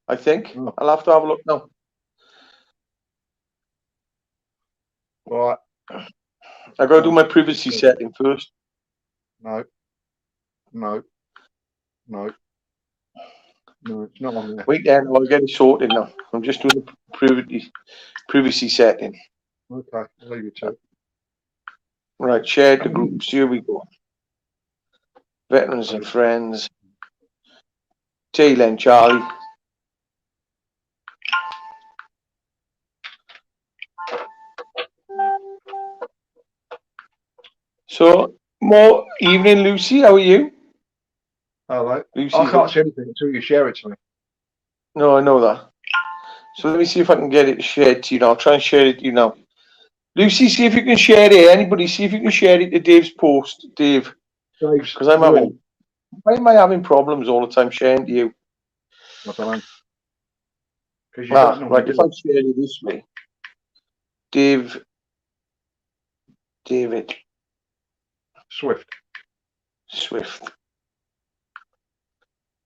I think. Oh. I'll have to have a look now. Right. I got to do my privacy setting first. No. No. No. No, it's not on there. Wait then, I'll get it sorted now. I'm just doing the privacy setting. Okay, I'll leave you to it. Right, shared the groups. Here we go. Veterans and friends. Tail end Charlie. So, more evening, Lucy. How are you? Hello. Lucy, I can't see anything until you share it to me. No, I know that. So let me see if I can get it shared to you now. I'll try and share it to you now. Lucy, see if you can share it. Anybody, see if you can share it to Dave's post, Dave. Because I'm having. Why am I having problems all the time sharing to you? I don't know. Because you don't right. If I share it this way, David Swift.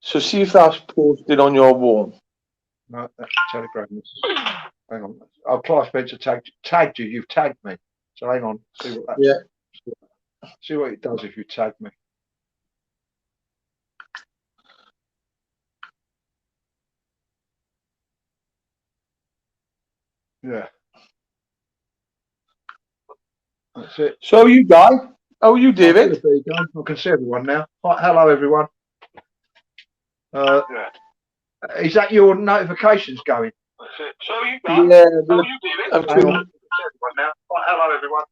So see if that's posted on your wall. No, that's Telegram. Hang on. Oh, Clive Spencer tagged you. You've tagged me. So hang on. See what that. Yeah. See what it does if you tag me. Yeah. That's it. So you guy? How are you, David? There you go. I can see everyone now. Hi, hello, everyone. Is that your notifications going? That's it. So you guy? Yeah. How are you, David? Hang on. I can see everyone now. Hi, hello, everyone.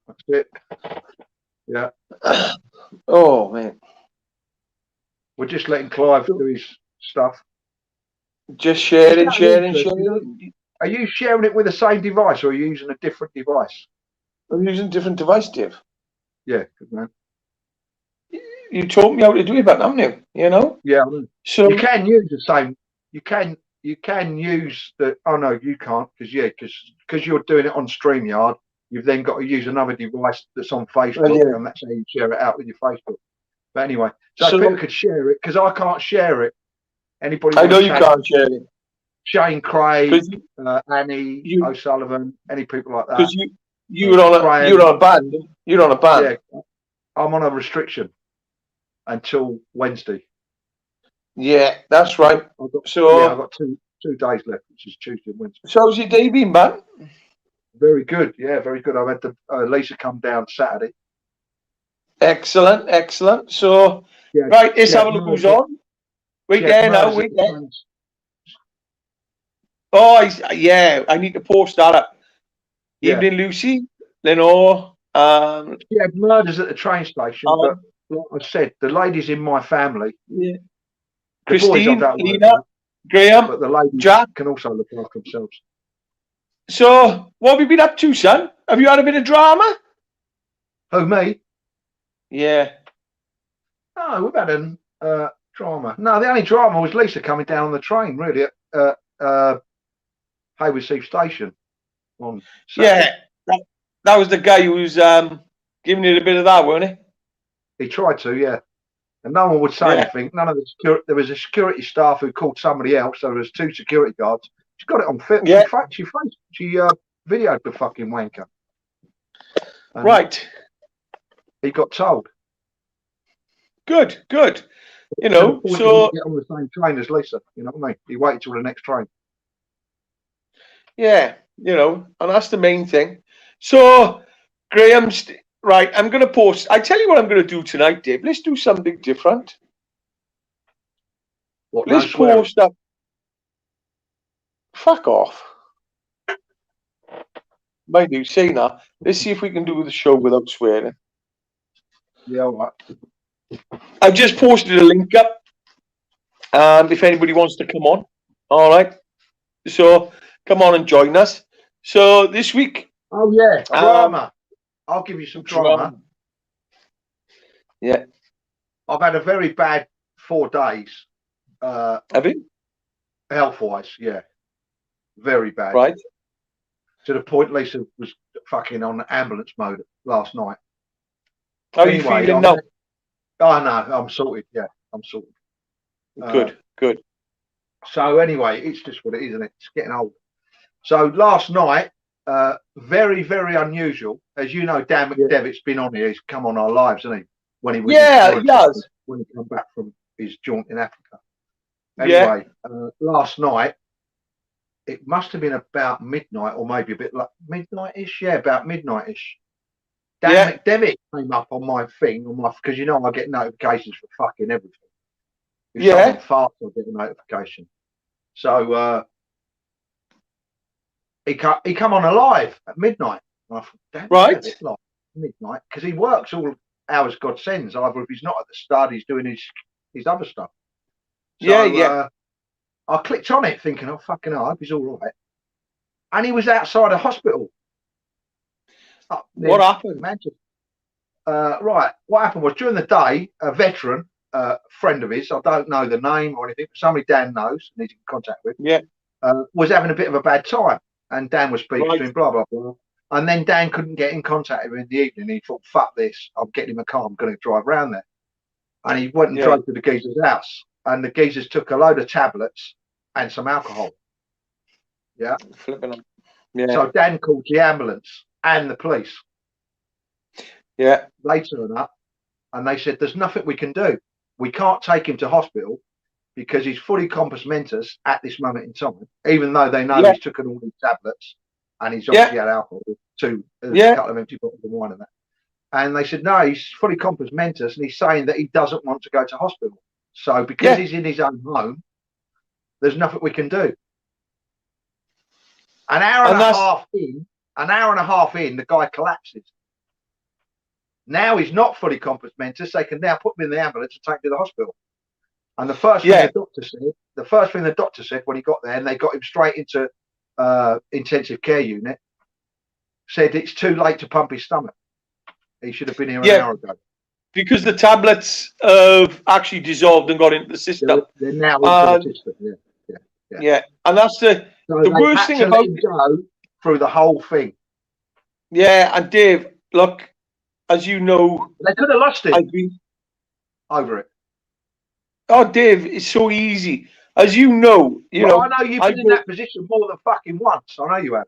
That's it. Yeah. Oh man. We're just letting Clive do his stuff. Just sharing. Are you sharing it with the same device or are you using a different device? I'm using a different device, Dave. Yeah, good man. You taught me how to do it, but haven't you? You know? Yeah. So you can use the same. You can use the. Oh no, you can't because you're doing it on StreamYard. You've then got to use another device that's on Facebook, and that's how you share it out with your Facebook. But anyway, so people could share it because I can't share it. Anybody? I know you can't share it. Shane Craig, Annie O'Sullivan, any people like that. Because you're on a ban. You're on a ban. Yeah, I'm on a restriction until Wednesday. Yeah, that's right. I've got two days left, which is Tuesday and Wednesday. So how's your day been, man? Very good. Yeah, very good. I've had Lisa come down Saturday. Excellent. So, right, let's have a look who's on. Wait there now. Oh, I need to post that up. Yeah. Evening, Lucy. Lenore. She had murders at the train station, but like I said, the ladies in my family. Yeah. The Christine, Lena, Graham, but the ladies Jack can also look after themselves. So, what have you been up to, son? Have you had a bit of drama? Who, me? Yeah. No, we've had a drama. No, the only drama was Lisa coming down on the train, really, at Hayward Heath Station. On Saturday. Yeah, that was the guy who was giving you a bit of that, weren't he? He tried to, yeah. And no one would say anything. None of the there was a security staff who called somebody else. So there was 2 security guards. She got it on film. Yeah. She videoed the fucking wanker. And right. He got told. Good. You know, so he get on the same train as Lisa. You know what I mean? He waited till the next train. Yeah, you know, and that's the main thing. So, Graham's right. I'm going to post. I tell you what I'm going to do tonight, Dave. Let's do something different. Let's post up. Fuck off. Mind you, saying that, let's see if we can do the show without swearing. Yeah, all right. I've just posted a link up. If anybody wants to come on, all right. So come on and join us. So this week. Oh yeah, drama. I'll give you some drama. Yeah. I've had a very bad 4 days. Have you? Health-wise, yeah. Very bad. Right. To the point Lisa was fucking on ambulance mode last night. How are you feeling now? Oh no, I'm sorted. Yeah, I'm sorted. Good. So anyway, it's just what it is, isn't it? It's getting old. So last night, very, very unusual. As you know, Dan McDevitt's been on here. He's come on our lives, hasn't he? When he was when he came back from his jaunt in Africa. Anyway, last night, it must have been about midnight, or maybe a bit like midnight-ish. Yeah, about midnight-ish. Dan McDevitt came up on my thing, because you know I get notifications for fucking everything. If someone farts, I get a notification. So he come on alive at midnight. And I thought, damn, right, like midnight, because he works all hours God sends. Either if he's not at the stud, he's doing his other stuff. So I clicked on it, thinking, oh fucking hell, I hope he's all right. And he was outside a hospital. What happened? Manchester. Right, what happened was during the day, a veteran, friend of his, I don't know the name or anything, but somebody Dan knows and he's in contact with, was having a bit of a bad time, and Dan was speaking to him, blah blah blah, and then Dan couldn't get in contact with him in the evening. He thought, fuck this, I'm getting him a car, I'm going to drive around there, and he went and drove to the geezer's house, and the geezers took a load of tablets and some alcohol. So Dan called the ambulance and the police. They turned up and they said, there's nothing we can do. We can't take him to hospital because he's fully compos mentis at this moment in time, even though they know he's taken all these tablets and he's obviously had alcohol, a couple of empty bottles of wine and that. And they said, no, he's fully compos mentis and he's saying that he doesn't want to go to hospital. So because he's in his own home, there's nothing we can do. An hour and a half in, the guy collapses. Now he's not fully compos mentis. They can now put him in the ambulance and take him to the hospital. And the first thing the doctor said when he got there, and they got him straight into intensive care unit, said it's too late to pump his stomach. He should have been here an hour ago. Because the tablets have actually dissolved and got into the system. They're now into the system. And that's the worst thing about it. Go through the whole thing. Yeah, and Dave, look, as you know, they could have lost it over it. Oh, Dave, it's so easy. As you know, I know you've been in that position more than fucking once. I know you have.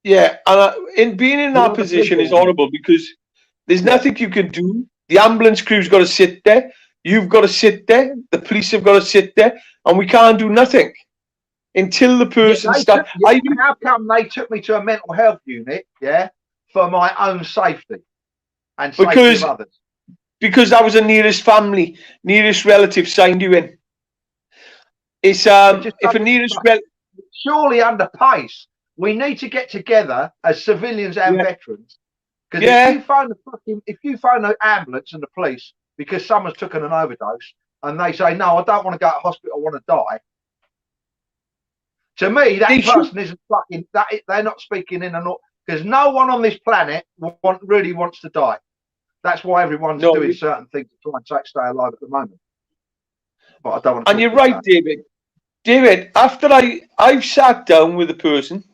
Yeah, and in being in that position is horrible because there's nothing you can do. The ambulance crew's got to sit there. You've got to sit there. The police have got to sit there, and we can't do nothing until the person starts. How come they took me to a mental health unit? For my own safety and safety of others. Because that was the nearest family, nearest relative signed you in. It's if a nearest relative. Surely under pace, we need to get together as civilians and veterans. Because if you phone the ambulance and the police because someone's taken an overdose and they say, no, I don't want to go to hospital, I want to die. To me, that person isn't fucking. They're not speaking in because no one on this planet really wants to die. That's why everyone's doing certain things to try and stay alive at the moment. But I don't want to. And you're right, David. David, after I've sat down with the person,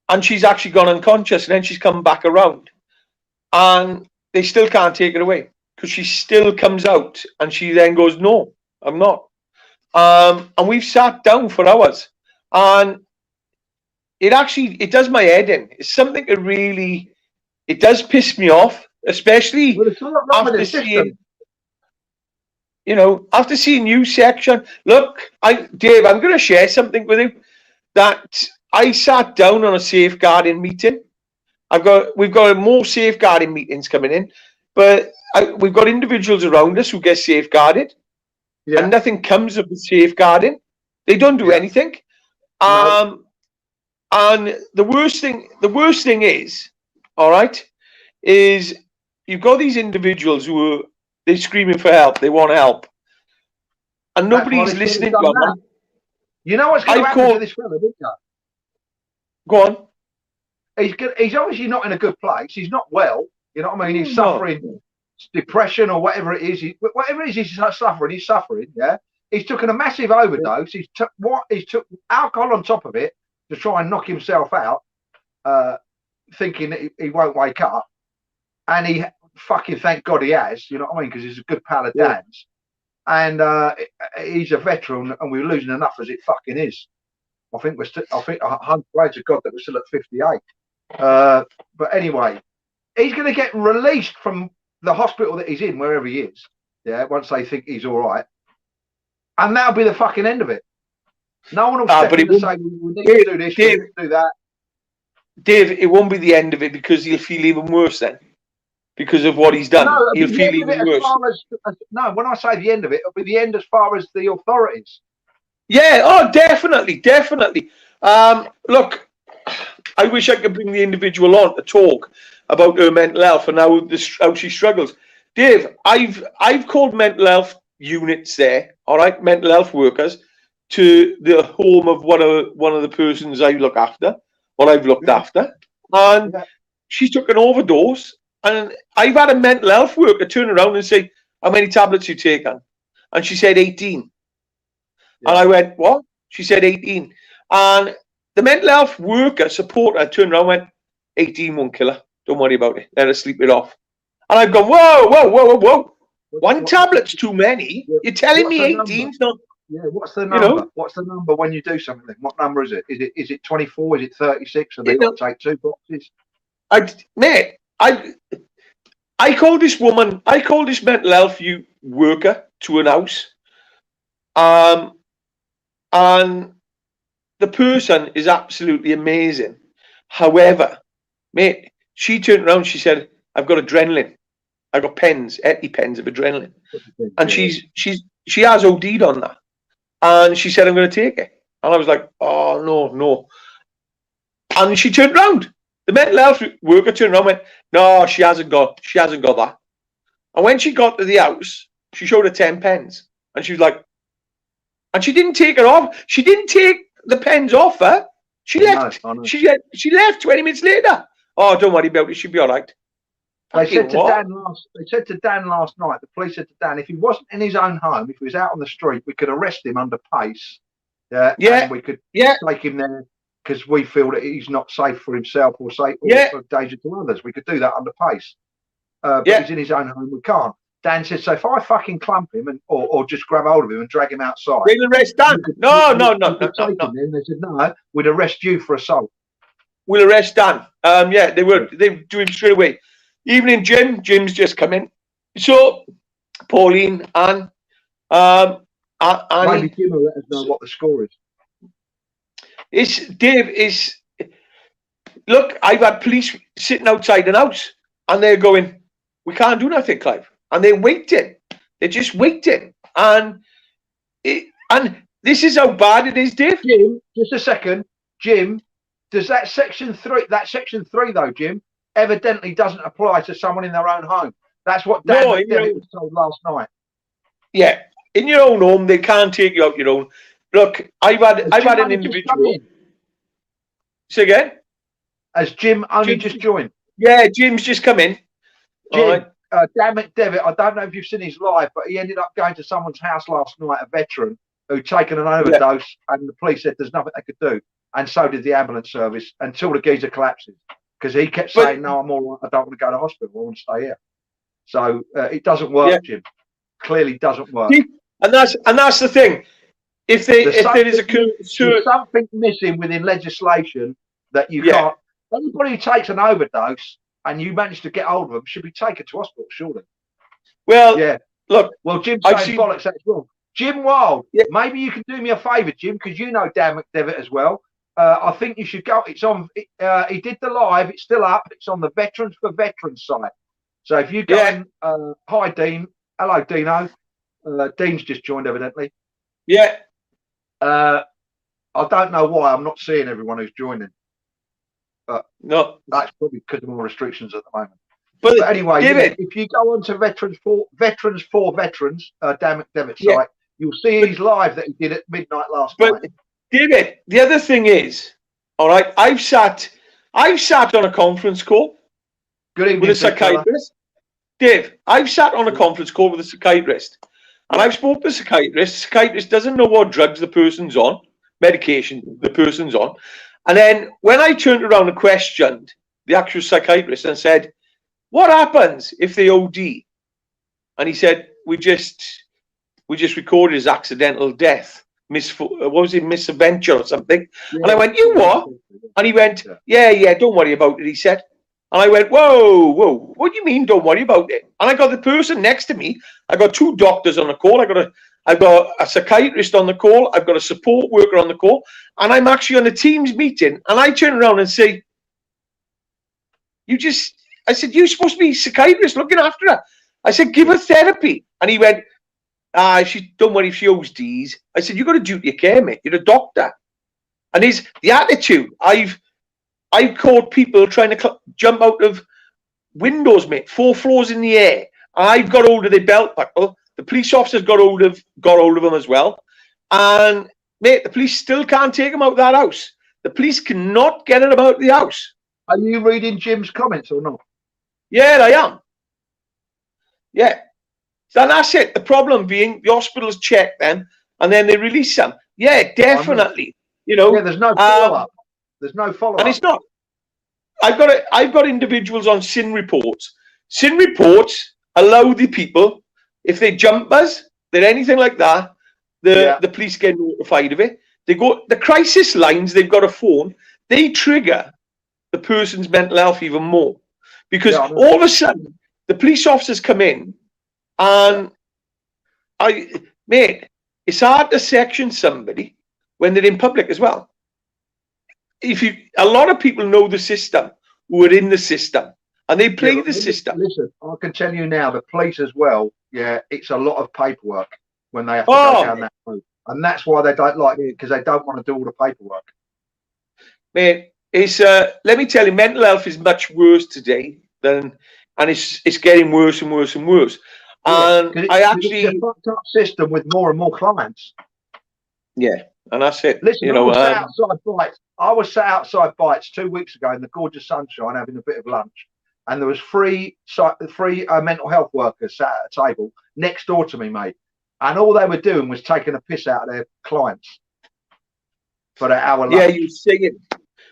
and she's actually gone unconscious, and then she's come back around, and they still can't take her away because she still comes out, and she then goes, "No, I'm not." And we've sat down for hours, and it does my head in. It's something that really, it does piss me off. Especially after seeing, after seeing you section. Look, Dave, I'm going to share something with you that I sat down on a safeguarding meeting. We've got more safeguarding meetings coming in, but we've got individuals around us who get safeguarded, and nothing comes of the safeguarding. They don't do anything. And the worst thing is, all right, is you've got these individuals who they're screaming for help. They want help, and nobody's listening to them. You know what's going to happen to this fella, didn't you? Go on. He's obviously not in a good place. He's not well. You know what I mean? He's suffering depression or whatever it is. He's suffering. He's suffering. Yeah. He's taken a massive overdose. He's took alcohol on top of it to try and knock himself out, thinking that he won't wake up. And he fucking, thank God he has, you know what I mean? Because he's a good pal of Dan's. And he's a veteran, and we're losing enough as it fucking is. I think we're still. I think praise to God that we're still at 58. But anyway, he's going to get released from the hospital that he's in, wherever he is. Yeah, once they think he's all right, and that'll be the fucking end of it. No one will step in and say, "We need to do this, we need to do that." Dave, it won't be the end of it because he'll feel even worse then, because of what he's done. No, he'll feel even worse. No, when I say the end of it, it'll be the end as far as the authorities. Yeah, oh, definitely, definitely. Look, I wish I could bring the individual on to talk about her mental health and how she struggles. Dave, I've called mental health units there, all right, mental health workers, to the home of one of the persons I look after, or I've looked after, and she took an overdose, and I've had a mental health worker turn around and say, "How many tablets you taken?" And she said 18. And I went, "What?" She said 18. And the mental health worker supporter turned around and went, 18 won't kill her. Don't worry about it. Let her sleep it off. And I've gone, whoa. One tablet's too many. Yeah. You're telling me 18's not... Yeah, what's the number? You know? What's the number when you do something? What number is it? Is it 24? Is it 36? And they got to take 2 boxes? I called this mental health worker to an house. And the person is absolutely amazing. However, mate, she turned around, she said, "I've got adrenaline. I've got EpiPens of adrenaline." And she has OD'd on that. And she said, "I'm going to take it." And I was like, "Oh, no." And she turned around. The mental health worker turned around and went, "No, she hasn't got that." And when she got to the house, she showed her 10 pens. And she was like, and she didn't take it off. She didn't take the pens off her. She left. She left 20 minutes later. "Oh, don't worry about it. She'll be all right." They said to Dan last night, the police said to Dan, if he wasn't in his own home, if he was out on the street, we could arrest him under pace. And we could take him there because we feel that he's not safe for himself or safe or danger to others. We could do that under pace. But he's in his own home, we can't. Dan said, so if I fucking clump him or just grab hold of him and drag him outside, they'll arrest Dan. No. They said, no, we'd arrest you for assault. We'll arrest Dan. They do him straight away. Evening, Jim. Jim's just come in. So, Pauline and maybe Jim will let us know what the score is. Look, I've had police sitting outside an house and they're going, "We can't do nothing, Clive." And they're waiting. They're just waiting. And this is how bad it is, Dave. Jim, just a second. Jim, does that section 3 though, Jim, evidently doesn't apply to someone in their own home. That's what Dan was told last night. Yeah. In your own home, they can't take you out your own. Look, I've had an individual. Say again? Has Jim only just joined? Yeah, Jim's just come in. Jim, Dan McDevitt, I don't know if you've seen his live, but he ended up going to someone's house last night, a veteran, who'd taken an overdose, and the police said there's nothing they could do. And so did the ambulance service until the geezer collapses. Because he kept saying, "No, I'm all right. I don't want to go to hospital. I want to stay here." So it doesn't work, Jim. Clearly doesn't work. And that's the thing. If there is something missing within legislation that you can't. Anybody who takes an overdose and you manage to get hold of them should be taken to hospital, surely. Well, look. Well, Jim's saying bollocks. That's wrong. Jim Wild, maybe you can do me a favour, Jim, because you know Dan McDevitt as well. I think you should go. It's on. He did the live. It's still up. It's on the Veterans for Veterans site. So if you go, hi Dean. Hello, Dino. Dean's just joined, evidently. Yeah. I don't know why I'm not seeing everyone who's joining. But no, that's probably because of more restrictions at the moment. But anyway, if you go on to Veterans for Veterans, Dan McDevitt's site, you'll see his live that he did at midnight last night. David, the other thing is, all right, I've sat on a conference call with a psychiatrist. Dave, I've sat on a conference call with a psychiatrist, and I've spoken to the psychiatrist. The psychiatrist doesn't know what drugs the person's on, medication the person's on. And then when I turned around and questioned the actual psychiatrist and said, "What happens if they OD?" And he said, "We just we just recorded his accidental death. What was it, misadventure or something? Yeah, and I went, you what? And he went, yeah, don't worry about it, he said. And I went, whoa, what do you mean don't worry about it? And I got the person next to me. I got 2 doctors on the call. I've got a psychiatrist on the call. I've got a support worker on the call. And I'm actually on a Teams meeting. And I turn around and say, I said, you're supposed to be a psychiatrist looking after her. I said, give her therapy. And he went, don't worry if she ODs. I said, you've got a duty of care, mate. You're a doctor. And the attitude, I've caught people trying to jump out of windows, mate, 4 floors in the air. I've got hold of their belt buckle. The police officers got hold of them as well. And mate, the police still can't take them out of that house. The police cannot get them out of the house. Are you reading Jim's comments or not? Yeah, I am. Yeah. And that's it. The problem being the hospitals check them and then they release them. Yeah, definitely. You know. Yeah, there's no follow-up. There's no follow-up. And it's not. I've got individuals on SIN reports. SIN reports allow the people, if they jump us, they're anything like that, the police get notified of it. They go the crisis lines, they've got a phone, they trigger the person's mental health even more. Because all of a sudden the police officers come in and mate, it's hard to section somebody when they're in public as well. A lot of people know the system who are in the system and they play the system. Listen, I can tell you now, the police as well, it's a lot of paperwork when they have to go down that route. And that's why they don't like it, because they don't want to do all the paperwork. Mate, let me tell you, mental health is much worse today and it's getting worse and worse and worse. And it's a fucked up system with more and more clients. Yeah, and that's it. Listen, I was sat outside Bites 2 weeks ago in the gorgeous sunshine having a bit of lunch, and there was three mental health workers sat at a table next door to me, mate, and all they were doing was taking a piss out of their clients for their hour lunch. Yeah, you see it,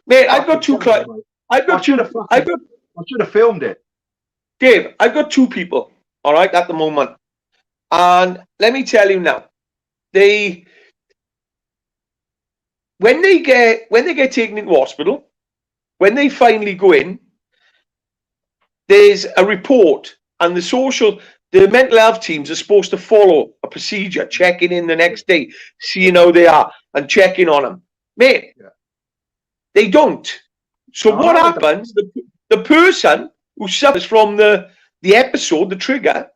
mate. I've got 2 clients. I should have filmed it, Dave. I've got 2 people, all right, at the moment, and let me tell you now, when they get taken into hospital, when they finally go in, there's a report, and the mental health teams are supposed to follow a procedure, checking in the next day, seeing how they are, and checking on them. Mate, they don't. So what happens? The person who suffers from the episode, the trigger,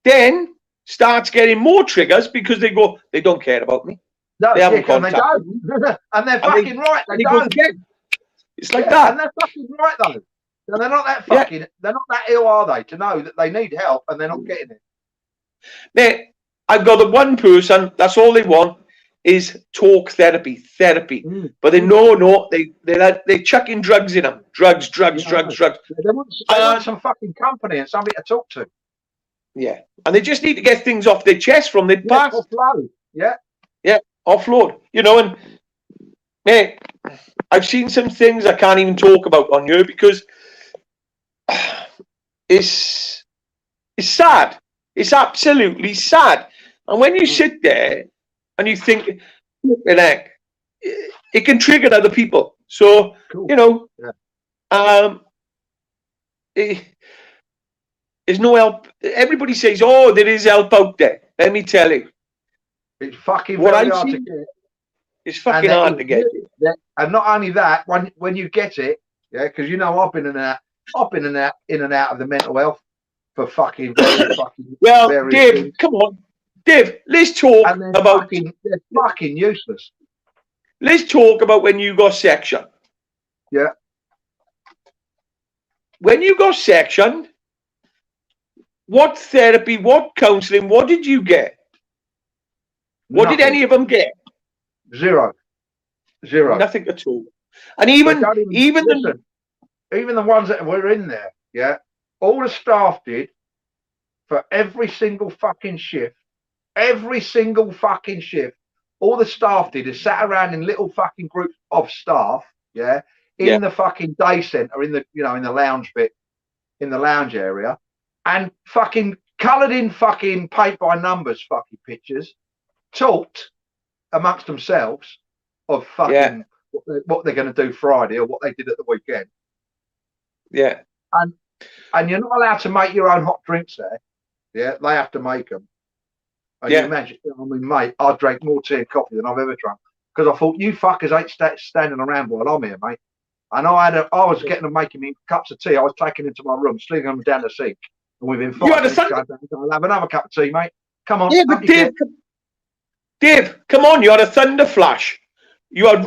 then starts getting more triggers because they don't care about me. No, they haven't contacted me. And they're fucking right. They don't. It's like that. And they're fucking right though. And they're not that they're not that ill, are they, to know that they need help and they're not getting it. Mate, I've got the one person, that's all they want is talk therapy. But they they're chucking drugs in them. Drugs. They want some fucking company and somebody to talk to. Yeah. And they just need to get things off their chest from their past. Offload. Yeah, offload. You know, and mate, I've seen some things I can't even talk about on here because it's sad. It's absolutely sad. And when you sit there and you think, it can trigger other people. So, you know, there's no help. Everybody says, oh, there is help out there. Let me tell you. It's fucking very hard to get. It's fucking hard to get. And not only that, when you get it, because you know I've been in and out of the mental health for fucking well, Dave, things. Come on, Dave, let's talk about. They're fucking useless. Let's talk about when you got sectioned. Yeah. When you got sectioned, what therapy, what counselling, what did you get? What did any of them get? Zero. Nothing at all. And even the ones that were in there, all the staff did for every single fucking shift. All the staff did is sat around in little fucking groups of staff, in the fucking day centre, in the lounge bit, in the lounge area, and fucking coloured in fucking paint by numbers fucking pictures, talked amongst themselves of fucking what they're going to do Friday or what they did at the weekend. Yeah. And you're not allowed to make your own hot drinks there. Yeah, they have to make them. And you imagine, I mean, mate, I drank more tea and coffee than I've ever drunk because I thought you fuckers ain't standing around while I'm here, mate. And I was getting them making me cups of tea. I was taking them to my room, slinging them down the sink, and within 5 minutes, I'll have another cup of tea, mate. Come on. Yeah, but Dave, come on, you had a thunder flash. You had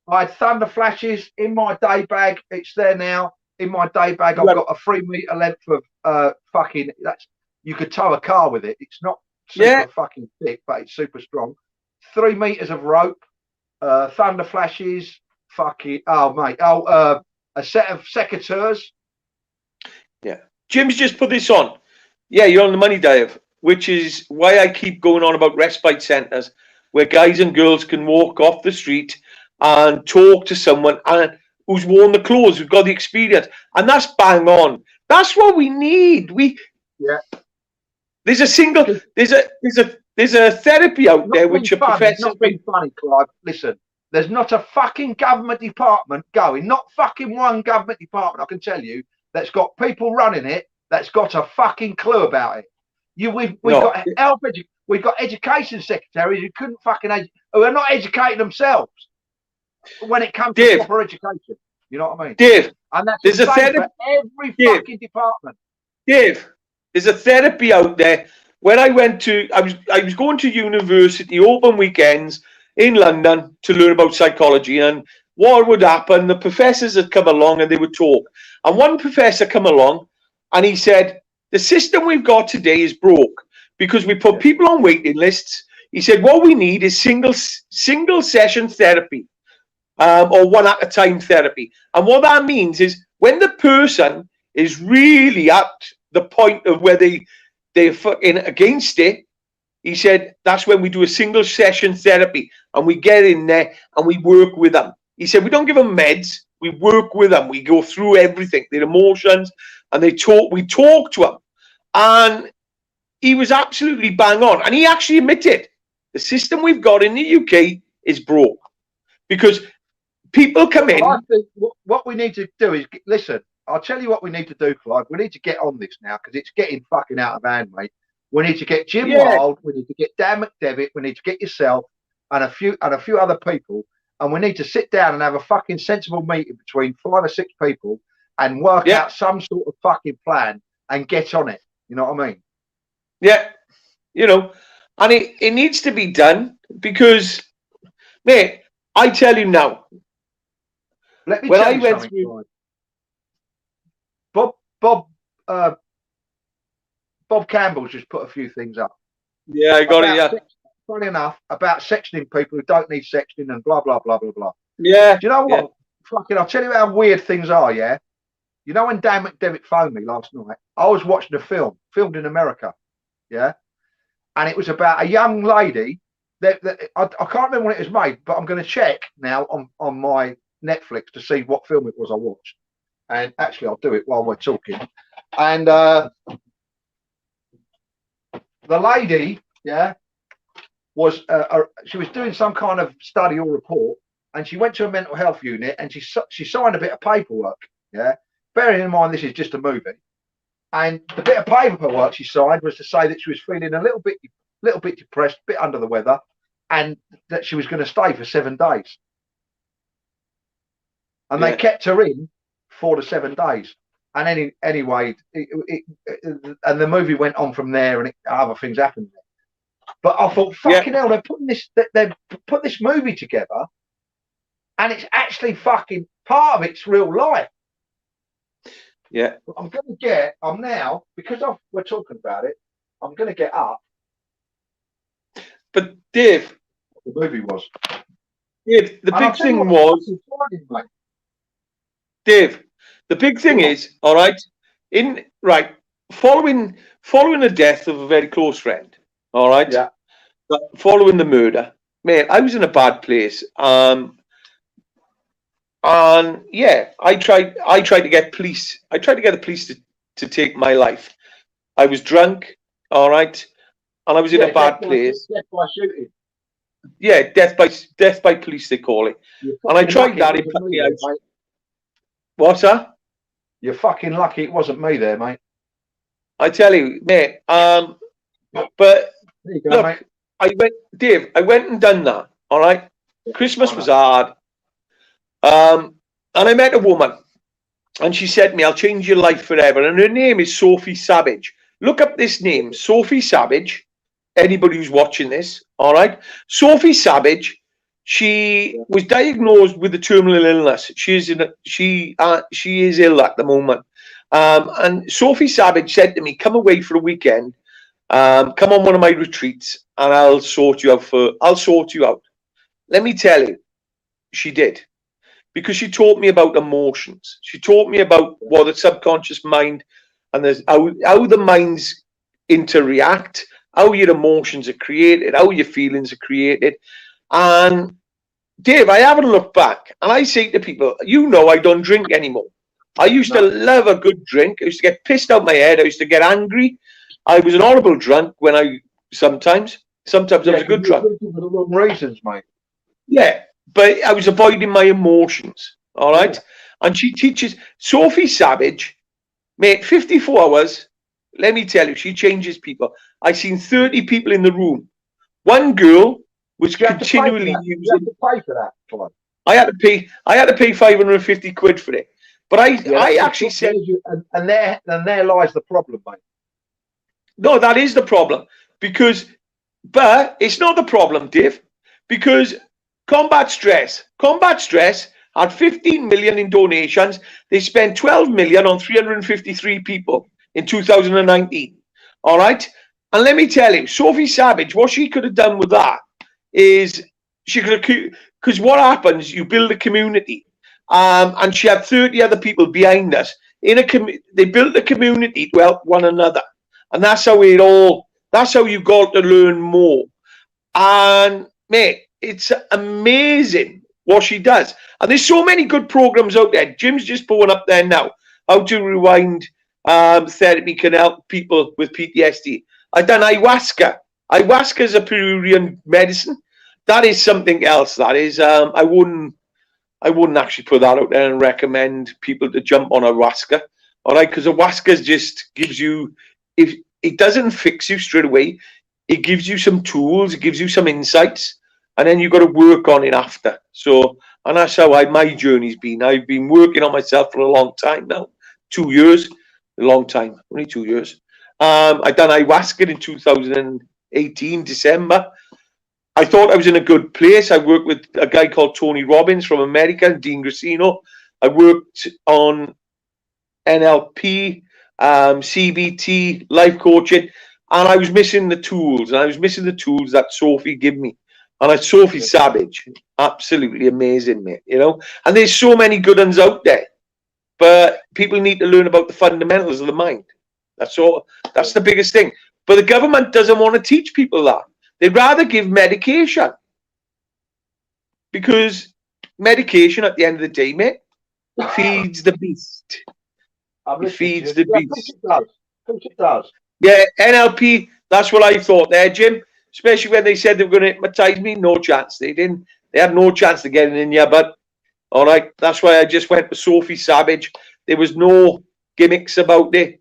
I had thunder flashes in my day bag. It's there now. In my day bag, I've got a 3 metre length of fucking. You could tow a car with it. It's not super fucking thick, but it's super strong. 3 meters of rope, thunder flashes, fucking. Oh mate, a set of secateurs. Yeah, Jim's just put this on. Yeah, you're on the money, Dave. Which is why I keep going on about respite centres, where guys and girls can walk off the street and talk to someone and who's worn the clothes, who's got the experience, and that's bang on. That's what we need. There's a therapy out there which a professor. Not being funny, Clive. Listen, there's not a fucking government department going, not fucking one government department, I can tell you, that's got people running it that's got a fucking clue about it. We've got education secretaries who couldn't fucking who are not educating themselves when it comes to proper education. You know what I mean? Dave, and that's the same for every fucking department. Dave, there's a therapy out there. When I was going to university open weekends in London to learn about psychology, and what would happen, the professors would come along and they would talk. And one professor come along and he said, the system we've got today is broke because we put people on waiting lists. He said, what we need is single session therapy, or one at a time therapy. And what that means is when the person is really at the point of where they're fucking against it, he said, that's when we do a single session therapy and we get in there and we work with them. He said, we don't give them meds. We work with them. We go through everything, their emotions, and we talk to them. And he was absolutely bang on. And he actually admitted the system we've got in the UK is broke because people come in. I think what we need to do is, listen, I'll tell you what we need to do, Clive. We need to get on this now because it's getting fucking out of hand, mate. We need to get Jim Wild. We need to get Dan McDevitt. We need to get yourself and a few other people. And we need to sit down and have a fucking sensible meeting between 5 or 6 people and work out some sort of fucking plan and get on it. You know what I mean? Yeah. You know, and it needs to be done because, mate, I tell you now. Let me tell you something, Bob Campbell's just put a few things up. Yeah, I got it, yeah. Funny enough, about sectioning people who don't need sectioning and blah, blah, blah, blah, blah. Yeah. Do you know what? Fucking, I'll tell you how weird things are, yeah? You know when Dan McDevitt phoned me last night? I was watching a film, filmed in America, yeah? And it was about a young lady that I can't remember when it was made, but I'm going to check now on my Netflix to see what film it was I watched. And actually, I'll do it while we're talking. And the lady, yeah, she was doing some kind of study or report, and she went to a mental health unit and she signed a bit of paperwork, yeah. Bearing in mind this is just a movie, and the bit of paperwork she signed was to say that she was feeling a little bit depressed, a bit under the weather, and that she was going to stay for 7 days. And they kept her in for the 7 days. And anyway, and the movie went on from there, and other things happened. But I thought, fucking hell, they've put this movie together, and it's actually fucking part of its real life. Yeah. I'm now, because we're talking about it, I'm going to get up. But Dave, the movie was. Dave, the big thing was. Dave, the big thing is, all right, following the death of a very close friend, all right, following the murder, man, I was in a bad place. And yeah, I tried to get police. I tried to get the police to take my life. I was drunk, all right, and I was in a bad place. Death by shooting. Yeah, death by police they call it. And I tried that. It put me out. Mate. What's that? You're fucking lucky it wasn't me there, mate. I tell you, mate. But There you go, look, mate. I went and done that. All right. Christmas was hard. And I met a woman, and she said to me, "I'll change your life forever." And her name is Sophie Savage. Look up this name, Sophie Savage. Anybody who's watching this, all right? Sophie Savage. She was diagnosed with a terminal illness. She is ill at the moment. And Sophie Savage said to me, "Come away for a weekend. Come on one of my retreats, and I'll sort you out." Let me tell you, she did, because she taught me about emotions. She taught me about what the subconscious mind and there's how the minds interact, how your emotions are created, how your feelings are created. And Dave, I haven't looked back, and I say to people, I don't drink anymore. I used to love a good drink. I used to get pissed out my head. I used to get angry. I was an horrible drunk sometimes I was a good drunk. For the wrong reasons, mate. Yeah, but I was avoiding my emotions. All right. Yeah. And she teaches Sophie Savage, mate, 54 hours. Let me tell you, she changes people. I seen 30 people in the room. One girl was continually using. You have to pay for that, Clive. I had to pay 550 quid for it. But I actually said, and there lies the problem, mate. No, that is the problem, but it's not the problem, Dave, because Combat Stress had 15 million in donations. They spent 12 million on 353 people in 2019. All right. And let me tell you, Sophie Savage, what she could have done with that is she could have, because what happens, you build a community. And she had 30 other people behind us. They built a community to help one another. And that's how you got to learn more. And mate, it's amazing what she does. And there's so many good programs out there. Jim's just pulling up there now. How to rewind therapy can help people with PTSD. I've done ayahuasca. Ayahuasca is a Peruvian medicine. That is something else. That is, I wouldn't actually put that out there and recommend people to jump on ayahuasca. All right, because ayahuasca just gives you, if it doesn't fix you straight away, it gives you some tools, it gives you some insights, and then you've got to work on it after. So, and that's how my journey's been. I've been working on myself for a long time now, 2 years, a long time, only 2 years. I done ayahuasca in 2018, December. I thought I was in a good place. I worked with a guy called Tony Robbins from America, Dean Gracino. I worked on NLP, CBT, life coaching, and I was missing the tools. And I was missing the tools that Sophie gave me. And Sophie Savage, absolutely amazing, mate. And there's so many good ones out there, but people need to learn about the fundamentals of the mind. That's all. That's the biggest thing. But the government doesn't want to teach people that. They'd rather give medication, because medication, at the end of the day, mate, feeds the beast. It feeds the beast. Of course it does. Yeah, NLP, that's what I thought there, Jim. Especially when they said they were going to hypnotize me. No chance. They didn't. They had no chance of getting in your butt. All right. That's why I just went to Sophie Savage. There was no gimmicks about it.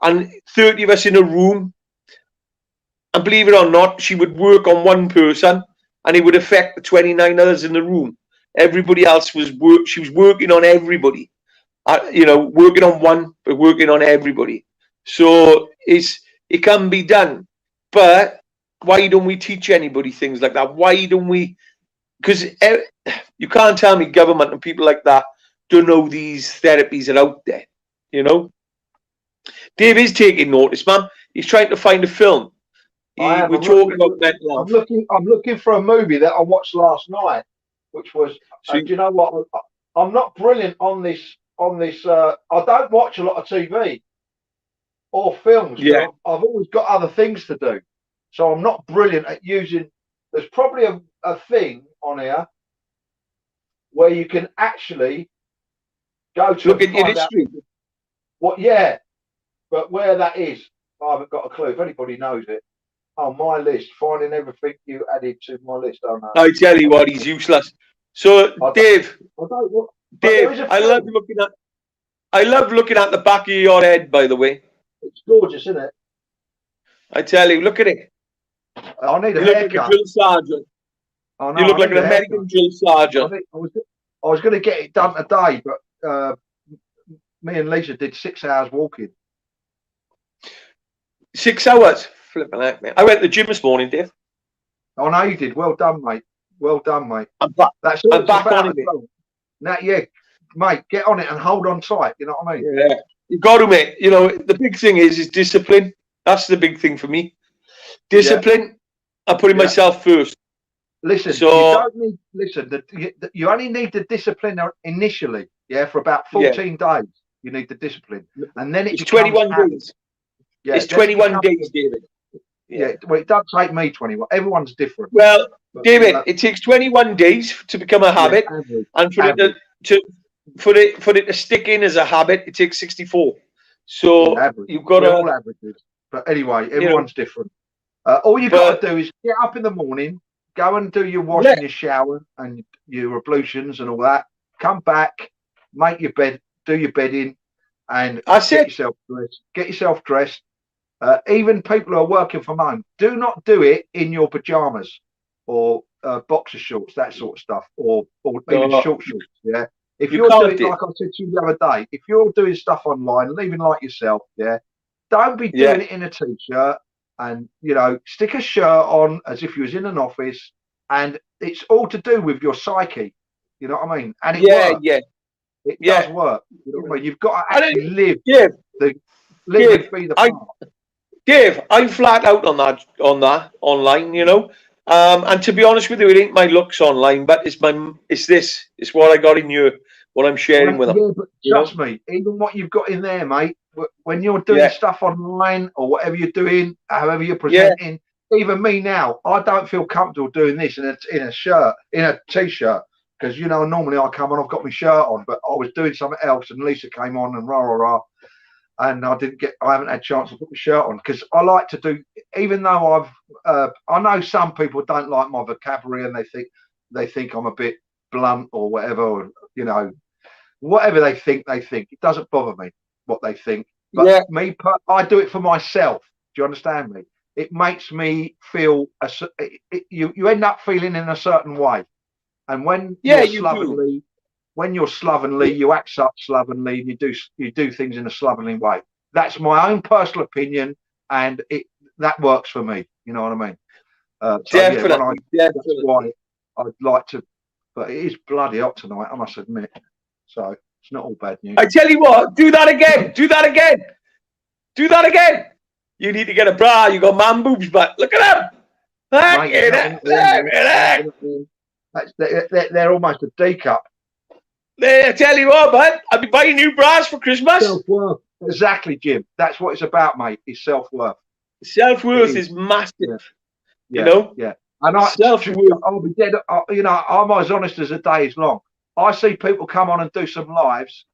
And 30 of us in a room. And believe it or not, she would work on one person and it would affect the 29 others in the room. Everybody else she was working on everybody. Working on one, but working on everybody. So it can be done. But why don't we teach anybody things like that? Why don't we? Because you can't tell me government and people like that don't know these therapies are out there. Dave is taking notice, man. He's trying to find a film. We're talking about mental health. I'm looking for a movie that I watched last night, which was. Do you know what? I'm not brilliant on this. I don't watch a lot of TV or films. Yeah. I've always got other things to do, so I'm not brilliant at using. There's probably a thing on here where you can actually go to look at your history. What? Yeah. But where that is, I haven't got a clue. If anybody knows it, on my list, finding everything you added to my list. I don't know. I tell you what, he's useless. So, Dave, I love looking at the back of your head, by the way. It's gorgeous, isn't it? I tell you, look at it. I need a You look haircut. like a drill sergeant. I know, you look like an American drill sergeant. I was going to get it done today, but me and Lisa did 6 hours walking. 6 hours? Flipping heck, mate. I went to the gym this morning, Dave. I know you did. Well done, mate. Well done, mate. I'm back. That's all I'm back on it. Now, yeah, mate, get on it and hold on tight. You know what I mean? Yeah. You got to, mate. You know, the big thing is discipline. That's the big thing for me. Discipline. Yeah. I'm putting myself first. Listen, you don't need. Listen, you only need the discipline initially. Yeah, for about 14 days, you need the discipline, and then it's 21 days. Yeah, it's 21 days, David. Yeah, well, it does take me 21. Everyone's different. Well, David, it takes 21 days to become a habit, and for it to stick in as a habit, it takes 64. So you've got to all averages. But anyway, everyone's different. All you've got to do is get up in the morning, go and do your wash and your shower and your ablutions and all that. Come back, make your bed, do your bedding, and get yourself dressed. Even people who are working from home, do not do it in your pajamas or boxer shorts, that sort of stuff, or even short shorts. Yeah, if you're doing, like I said to you the other day, if you're doing stuff online, living like yourself, don't be doing it in a t-shirt, and stick a shirt on as if you was in an office, and it's all to do with your psyche. You know what I mean? And it works. It does work. You know what I mean? You've got to actually live and be the part. Dave, I'm flat out on that online, and to be honest with you, it ain't my looks online, but it's what I got in you, what I'm sharing with them. Yeah, but trust me, even what you've got in there, mate, when you're doing stuff online or whatever you're doing, however you're presenting, even me now, I don't feel comfortable doing this in a t-shirt, because normally I come on, I've got my shirt on, but I was doing something else, and Lisa came on and rah. And I haven't had a chance to put my shirt on, because I like to do, even though I know some people don't like my vocabulary and they think I'm a bit blunt or whatever, or, whatever they think. It doesn't bother me what they think. But I do it for myself. Do you understand me? It makes me feel, you end up feeling in a certain way. And when you're slovenly, you act up slovenly, and you do things in a slovenly way. That's my own personal opinion, and that works for me. You know what I mean? Definitely. That's why I'd like to. But it is bloody hot tonight, I must admit. So it's not all bad news. I tell you what, do that again. Do that again. Do that again. You need to get a bra. You got man boobs, but look at them. They're almost a D cup. I tell you what, man, I'll be buying new bras for Christmas. Self-worth. Exactly, Jim. That's what it's about, mate. It's self-worth. Self-worth is massive. Yeah. And I'll be dead. I'm as honest as the day is long. I see people come on and do some lives,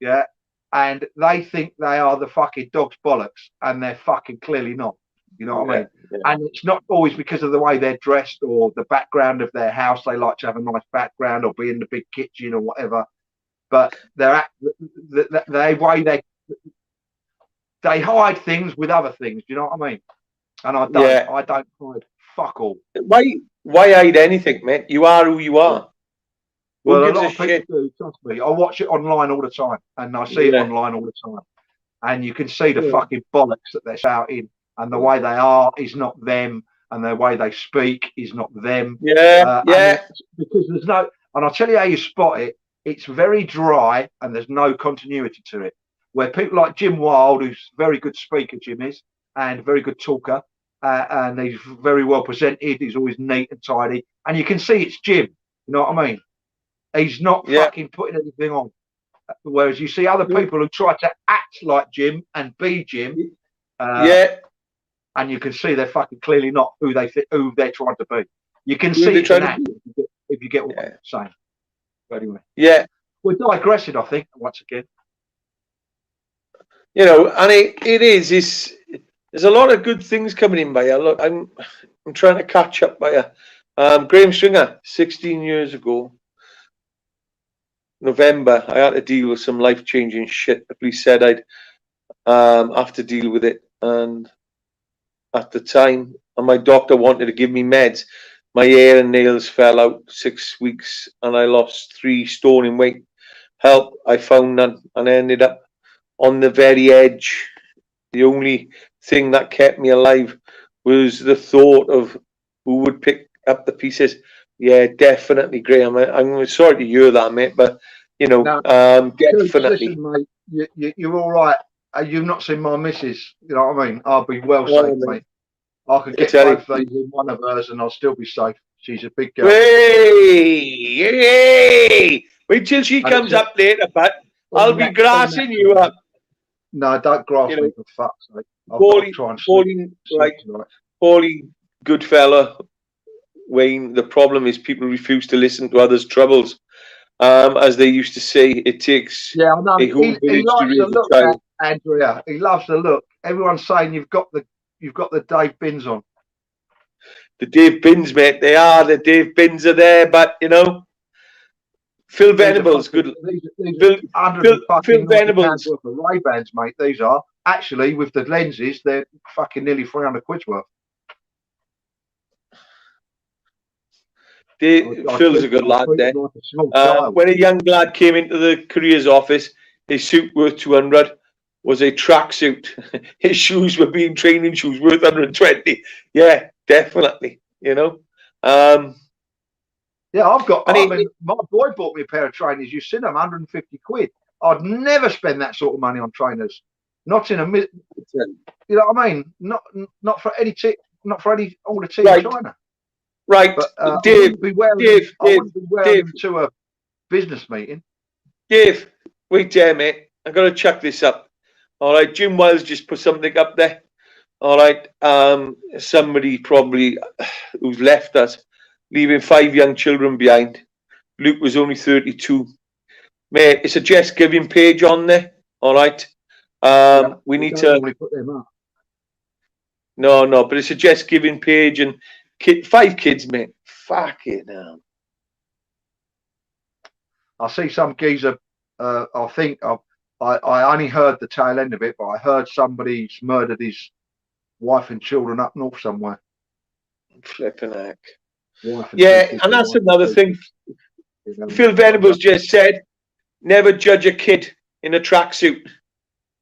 and they think they are the fucking dog's bollocks, and they're fucking clearly not. You know what I mean? Yeah. And it's not always because of the way they're dressed or the background of their house. They like to have a nice background or be in the big kitchen or whatever. But they hide things with other things. Do you know what I mean? And I don't. I don't hide fuck all. Why hide anything, mate? You are who you are. Well, a lot of people do. Trust me. I watch it online all the time, and I see it online all the time, and you can see the fucking bollocks that they're shouting, and the way they are is not them, and the way they speak is not them. Because there's no. And I'll tell you how you spot it. It's very dry and there's no continuity to it. Where people like Jim Wild, who's a very good speaker, Jim is, and a very good talker, and he's very well presented. He's always neat and tidy, and you can see it's Jim. You know what I mean? He's not fucking putting anything on. Whereas you see other people who try to act like Jim and be Jim, and you can see they're fucking clearly not who they're trying to be. You can see it's an act if you get what I'm saying. Anyway, we're digressing, I think, once again. you know, and it's there's a lot of good things coming in by you. Look, I'm trying to catch up by you. Graham Stringer, 16 years ago, November, I had to deal with some life changing shit. The police said I'd have to deal with it, and at the time, and my doctor wanted to give me meds. My hair and nails fell out 6 weeks, and I lost 3 stone in weight. Help, I found none, and I ended up on the very edge. The only thing that kept me alive was the thought of who would pick up the pieces. Yeah, definitely, Graham. I'm sorry to hear that, mate, but you know, No, definitely. listen, mate, you're all right. You've not seen my missus. You know what I mean? I'll be well Oh, safe, mate. I could get Tell both these in one of hers, and I'll still be safe. She's a big girl. Hey! Wait till she comes up later, but I'll be grassing you up. No, don't grass me, for fuck's sake. Paulie, good fella, Wayne. The problem is people refuse to listen to others' troubles. As they used to say, it takes a whole village he likes to the look, child. Andrea. He loves the look. Everyone's saying you've got the Dave Bins on. The Dave Bins, mate. They are. The Dave Bins are there, but you know, Phil Venables, good. Phil Venables worth of Ray-Bans, mate. These are actually with the lenses. They're fucking nearly 300 quid's worth. Phil's a good lad there. When a young lad came into the careers office, his suit worth 200 was a tracksuit. His shoes were being training shoes worth 120. Yeah, definitely. You know. Yeah, I've got. My boy bought me a pair of trainers. You've seen them, 150 quid. I'd never spend that sort of money on trainers. Not in a you know what I mean? Not for any all the team in China. Right, but, Dave. I wouldn't be wearing them to a business meeting. Dave, wait there, mate. I've got to chuck this up. All right, Jim Wells just put something up there. All right, somebody probably who's left us, leaving 5 young children behind. Luke was only 32. Mate, it's a Just Giving page on there. All right. We need to put them up. No, but it's a Just Giving page, and 5 kids, mate. Fucking hell. I see some geezer. I think I only heard the tail end of it, but I heard somebody's murdered his wife and children up north somewhere. Flipping heck. Yeah, and that's another thing. Phil Venables just said, never judge a kid in a tracksuit.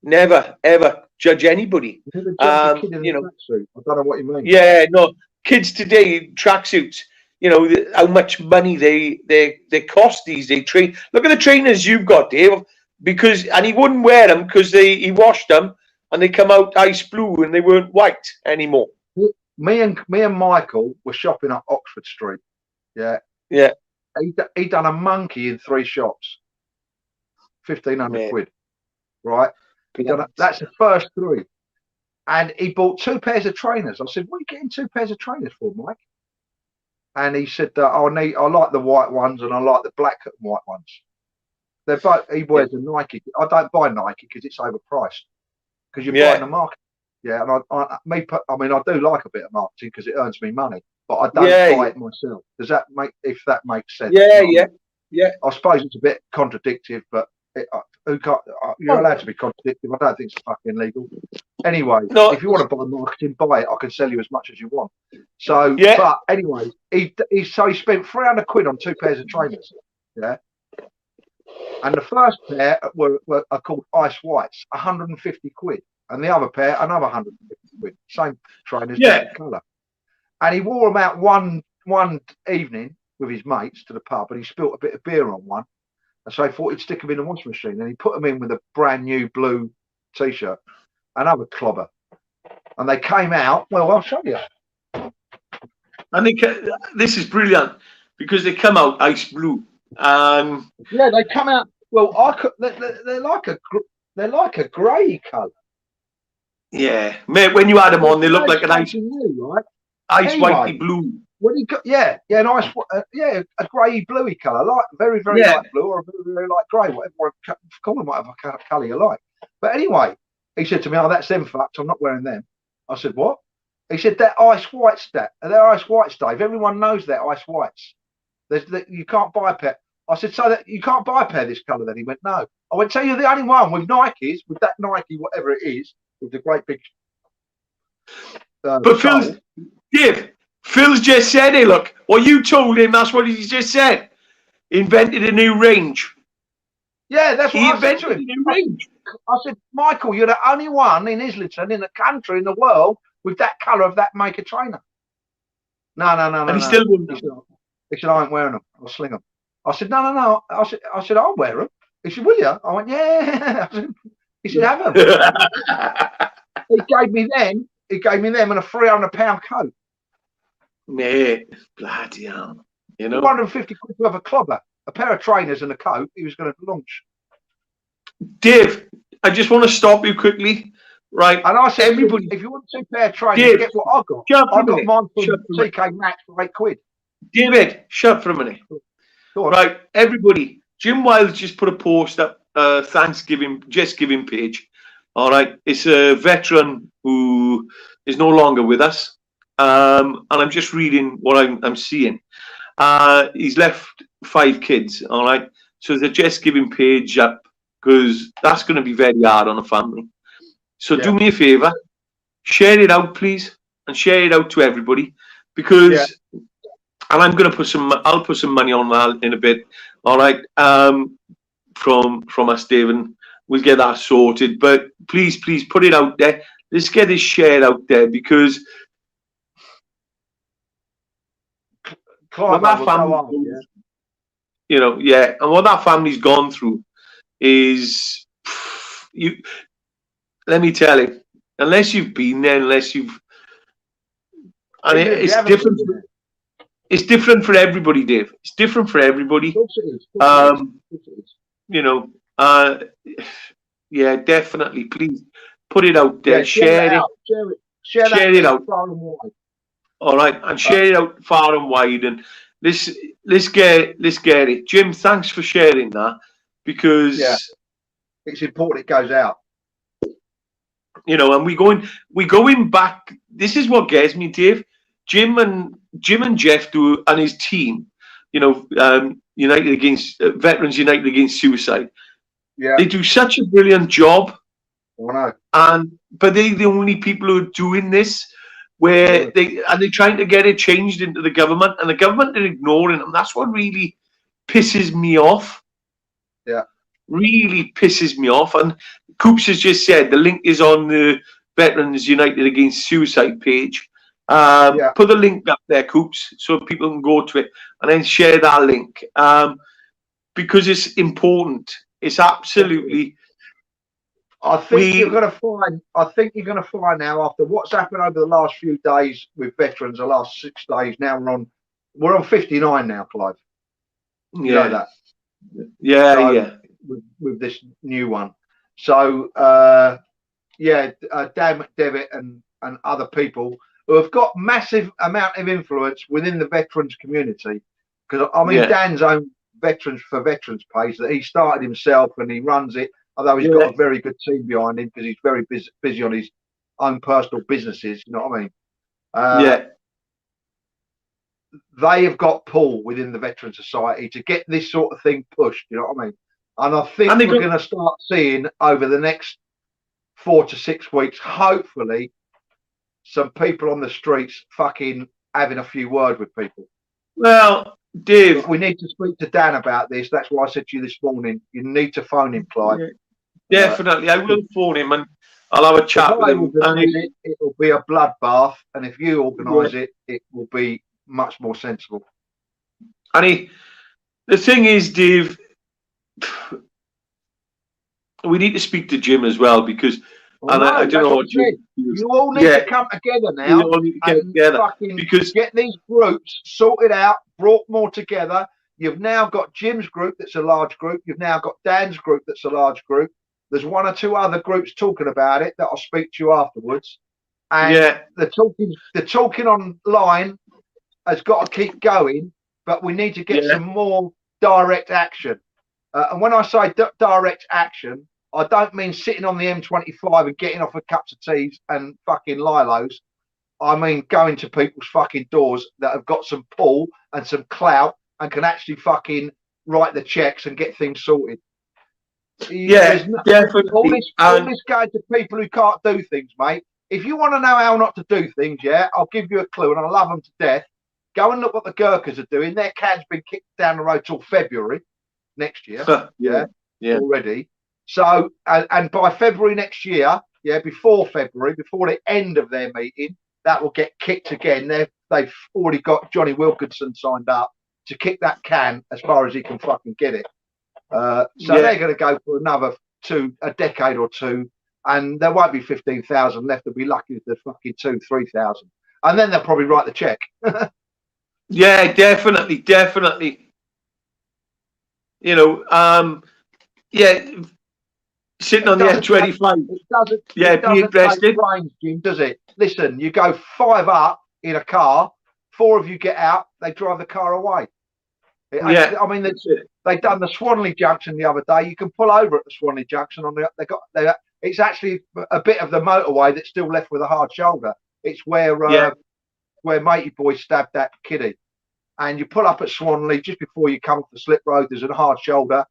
Never, ever judge anybody. Never judge a kid in a tracksuit. I don't know what you mean. Yeah, no. Kids today, tracksuits, you know, how much money they cost these days. Look at the trainers you've got, Dave, and he wouldn't wear them because he washed them and they come out ice blue and they weren't white anymore. Me and Michael were shopping up Oxford Street. Yeah. He done a monkey in 3 shops. 1,500 quid. Right. That's the first 3. And he bought 2 pairs of trainers. I said, "What are you getting 2 pairs of trainers for, Mike?" And he said, "I like the white ones and I like the black and white ones." They're both. He wears a Nike. I don't buy Nike because it's overpriced. Because you're buying the market. Yeah, and I do like a bit of marketing because it earns me money, but I don't buy it myself. Does that if that makes sense? Yeah. I suppose it's a bit contradictory, but you're allowed to be contradictive. I don't think it's fucking legal. Anyway, if you want to buy marketing, buy it. I can sell you as much as you want. So, but anyway, he spent 300 quid on 2 pairs of trainers. Yeah. And the first pair are called Ice Whites, 150 quid. And the other pair, another 150 quid. Same trainers, different colour. And he wore them out one evening with his mates to the pub, and he spilt a bit of beer on one. And so he thought he'd stick them in the washing machine, and he put them in with a brand new blue t-shirt, another clobber. And they came out. Well, I'll show you. And this is brilliant because they come out ice blue. Yeah, they come out. Well, they're like a grey colour. Yeah, mate. When you add them on, they look like an ice whitey blue. When you got a grey bluey colour, like very very light blue or very very light grey, whatever colour you like. But anyway, He said to me, "Oh, that's them fucks. I'm not wearing them." I said, "What?" He said, "That ice whites, they're ice whites, Dave. Everyone knows that ice whites. You can't buy a pair." I said, "So that you can't buy a pair this colour?" Then he went, "No." I went, "So you're the only one with Nikes, with that Nike, whatever it is, with the great big." But Phil's just said it. Look, what you told him, that's what he just said. Invented a new range. Yeah, that's what I said to him. A new range. I said, "Michael, you're the only one in Islington, in the country, in the world, with that colour of that make a trainer." No. And he still wouldn't. He said, "I ain't wearing them. I'll sling them." I said, No. I said, "I'll wear them." He said, "Will you?" I went, "Yeah." He said, "Have them." He gave me them and a £300 coat. Mate, bloody hell. You know, 250 quid worth of clobber, a pair of trainers and a coat. He was going to launch. Dave, I just want to stop you quickly, right? And I said, everybody, if you want 2 pair of trainers, Dave, get what I got. I got mine from TK Maxx for £8. David, shut for a minute. Right, everybody. Jim Wiles just put a post up, Thanksgiving, Just Giving page. All right, it's a veteran who is no longer with us, and I'm just reading what I'm seeing. He's left 5 kids. All right, so there's a Just Giving page up because that's going to be very hard on a family. So do me a favor, share it out, please, and share it out to everybody because. And I'm going to put I'll put some money on that in a bit. All right. From us, Dave, and we'll get that sorted. But please put it out there. Let's get this shared out there because Clive, what that family, and what that family's gone through is let me tell you, unless you've been there, it's different. It's different for everybody, Dave. It's different for everybody. Definitely. Please put it out there. Share it. Share it out far and wide. All right, and share it out far and wide. And let's get it. Jim, thanks for sharing that because it's important it goes out. And we going back. This is what gets me, Dave. Jim and Jeff do, and his team, United Against Veterans United Against Suicide. Yeah, they do such a brilliant job. I know. But they're the only people who are doing this, where they're trying to get it changed into the government, and the government are ignoring them. That's what really pisses me off. Yeah, really pisses me off. And Coops has just said the link is on the Veterans United Against Suicide page. Put the link up there, Coops, so people can go to it and then share that link because it's important. It's absolutely. I think you're going to find now, after what's happened over the last few days with veterans, the last 6 days. Now we're on 59 now, Clive. You know that. Yeah. With this new one, so Dan McDevitt and other people who have got massive amount of influence within the veterans community. Because Dan's own Veterans page that he started himself and he runs it, although he's got a very good team behind him because he's very busy on his own personal businesses. You know what I mean? They have got pull within the Veteran Society to get this sort of thing pushed. You know what I mean? And I think we're going to start seeing over the next 4 to 6 weeks, hopefully, some people on the streets fucking having a few words with people. Well, Dave, we need to speak to Dan about this. That's why I said to you this morning, you need to phone him, Clive. Definitely, I will phone him and I'll have a chat with him. It will be a bloodbath, and if you organise it, it will be much more sensible. And the thing is, Dave, we need to speak to Jim as well because I don't know what you all need to come together now. We all need to get together because get these groups sorted out, brought more together. You've now got Jim's group that's a large group. You've now got Dan's group that's a large group. There's 1 or 2 other groups talking about it that I'll speak to you afterwards. And the talking online has got to keep going, but we need to get some more direct action. And when I say direct action, I don't mean sitting on the M25 and getting off with cups of teas and fucking lilos. I mean going to people's fucking doors that have got some pull and some clout and can actually fucking write the checks and get things sorted. Yeah, definitely. All this going to people who can't do things, mate. If you want to know how not to do things, yeah, I'll give you a clue, and I love them to death. Go and look what the Gurkhas are doing. Their can's been kicked down the road till February next year. yeah, already. So, and by February next year, yeah, before February, before the end of their meeting, that will get kicked again. They've already got Johnny Wilkinson signed up to kick that can as far as he can fucking get it. So they're going to go for another a decade or two, and there won't be 15,000 left. They'll be lucky if there's fucking 2,000-3,000, and then they'll probably write the check. Yeah, definitely. You know, sitting on the M25. It doesn't take brains, Jim, does it? Listen, you go 5 up in a car, 4 of you get out, they drive the car away. I mean, they've done the Swanley Junction the other day. You can pull over at the Swanley Junction it's actually a bit of the motorway that's still left with a hard shoulder. It's where Matey Boy stabbed that kiddie. And you pull up at Swanley just before you come off the slip road. There's a hard shoulder.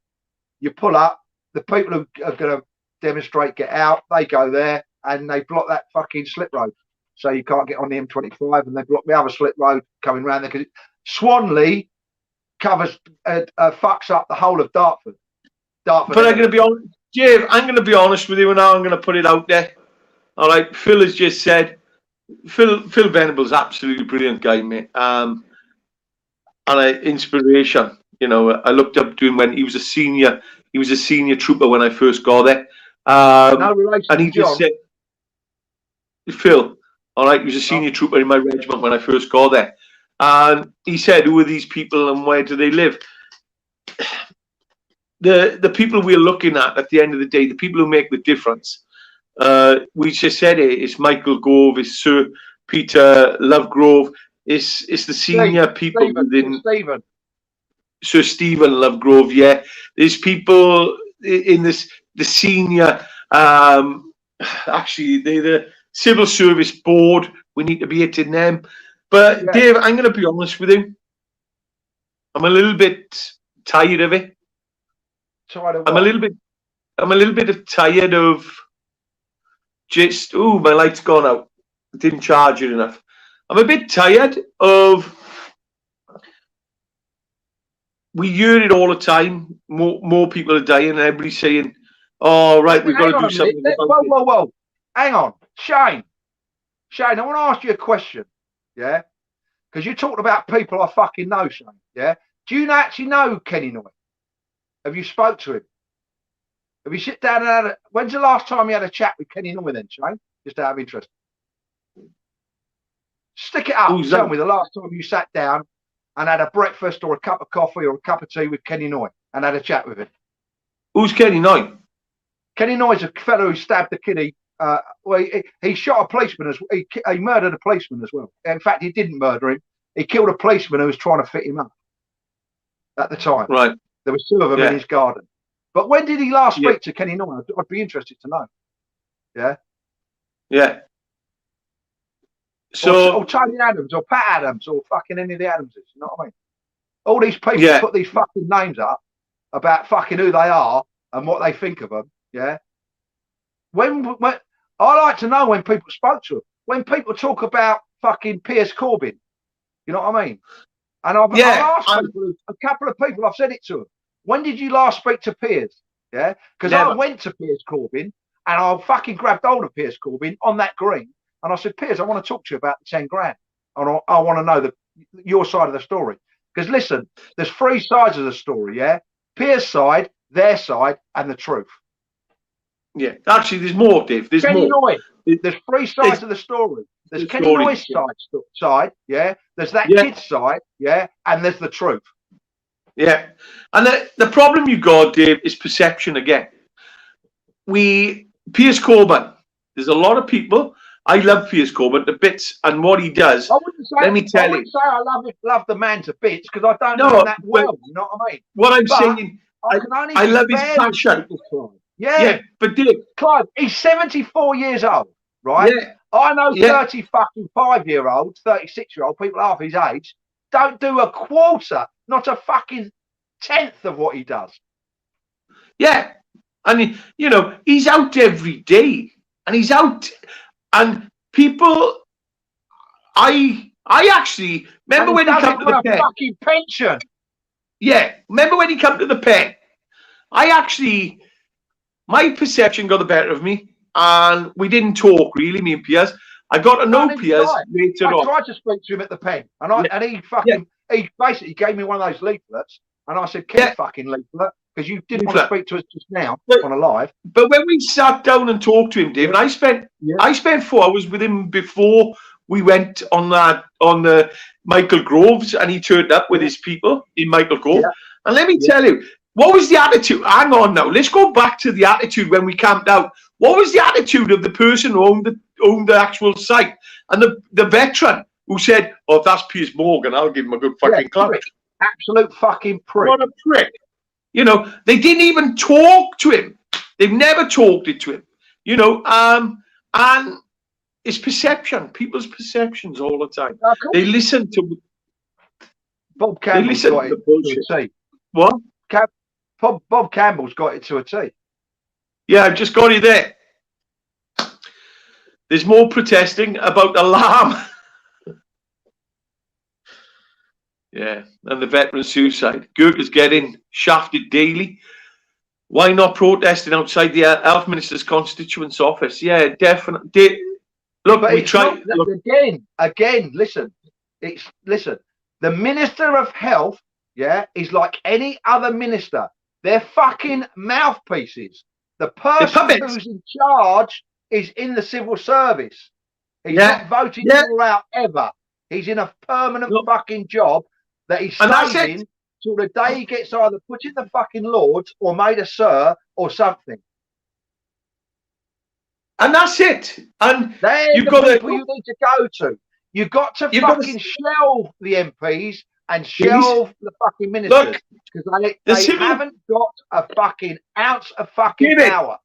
You pull up. The people who are going to demonstrate get out. They go there and they block that fucking slip road, so you can't get on the M25. And they block the other slip road coming around there because Swanley covers fucks up the whole of Dartford. But I'm going to be honest, Dave. I'm going to be honest with you, and now I'm going to put it out there. All right, Phil has just said. Phil Venable's absolutely brilliant guy, mate. And inspiration. You know, I looked up to him when he was a senior. He was a senior trooper when I first got there. No relation and he to just said, Phil, all right, he was a senior trooper in my regiment when I first got there. And he said, who are these people and where do they live? The people we're looking at the end of the day, the people who make the difference. We just said it's Michael Gove, it's Sir Peter Lovegrove, it's the senior people within Sir Stephen Lovegrove. Yeah, there's people in the senior. Actually, they're the civil service board. We need to be hitting them. But Dave, I'm going to be honest with you. I'm a little bit tired of it. I'm a little bit tired of just. Oh, my light's gone out. I didn't charge it enough. I'm a bit tired of. We hear it all the time. More people are dying, and everybody's saying, "Oh, right, we've got to do something." Whoa! Hang on, Shane. I want to ask you a question. Yeah, because you talked about people I fucking know, Shane. Yeah, do you actually know Kenny Noy? Have you spoke to him? Have you sit down and had when's the last time you had a chat with Kenny Noy then, Shane? Just out of interest. Stick it up. Tell me the last time you sat down and had a breakfast or a cup of coffee or a cup of tea with Kenny Noy and had a chat with him. Who's Kenny Noy? Kenny Noy's a fellow who stabbed the kiddie. He shot a policeman he murdered a policeman as well. In fact, he didn't murder him. He killed a policeman who was trying to fit him up at the time. Right. There were 2 of them in his garden. But when did he last speak to Kenny Noy? I'd be interested to know. Yeah. Yeah. So, or Tony Adams, or Pat Adams, or fucking any of the Adamses. You know what I mean? All these people put these fucking names up about fucking who they are and what they think of them. Yeah. When I like to know when people spoke to them. When people talk about fucking Piers Corbyn, you know what I mean? And I've asked people, a couple of people, I've said it to them. When did you last speak to Piers? Yeah. Because I went to Piers Corbyn and I fucking grabbed hold of Piers Corbyn on that green. And I said, Piers, I want to talk to you about the 10 grand. And I want to know your side of the story. Because listen, there's 3 sides of the story, yeah? Piers' side, their side, and the truth. Yeah, actually, there's more, Dave. There's Kenny more. Noy. There's 3 sides of the story. There's Kenny Noy's side, yeah? There's that kid's side, yeah? And there's the truth. Yeah. And the problem you got, Dave, is perception again. Piers Corbyn, there's a lot of people. I love Piers Corbyn to bits, and what he does. Let me tell you. I wouldn't say I love the man to bits because I don't know him that well. You know what I mean? What I'm saying, I love his passion. Yeah, but Dave, Clive, he's 74 years old, right? Yeah, I know yeah, 35-year-old, 36-year-old people half his age don't do a quarter, not a fucking tenth of what he does. yeah. And you know, he's out every day, and he's out, and people. I actually remember when he does came it to on the a pen. fucking pension. Yeah, remember when he came to the pen? I actually, my perception got the better of me, and we didn't talk really, me and Piers. I got to know Piers later I on. tried to speak to him at the pen, and he basically gave me one of those leaflets, and I said, "Keep the fucking leaflet, because you didn't want to speak to us just now on a live." But when we sat down and talked to him, Dave, and I spent 4 hours with him before we went on the Michael Groves, and he turned up with his people in Michael Grove. And let me tell you, what was the attitude? Hang on now, let's go back to the attitude when we camped out. What was the attitude of the person who owned the actual site, and the veteran who said, "Oh, if that's Piers Morgan, I'll give him a good fucking clap." Absolute fucking prick. What a prick. You know, they didn't even talk to him. They've never talked it to him. You know, and it's perception, people's perceptions all the time. They listen to Bob Campbell's got it to a T. What? Bob Campbell's got it to a T. Yeah, I've just got it there. There's more protesting about the lamb. Yeah, and the veteran suicide. Gurkha's getting shafted daily. Why not protesting outside the Health Minister's constituents office? Yeah, definitely. Look, but we try. Again, listen. The Minister of Health, is like any other minister. They're fucking mouthpieces. The person who's in charge is in the civil service. He's not voting people out ever. He's in a permanent fucking job that he stays in till the day he gets either put in the fucking Lords or made a Sir or something. And that's it. And you've got the people you need to go to. You've got to fucking shelve the MPs and shelve the fucking ministers, because they haven't got a fucking ounce of fucking power.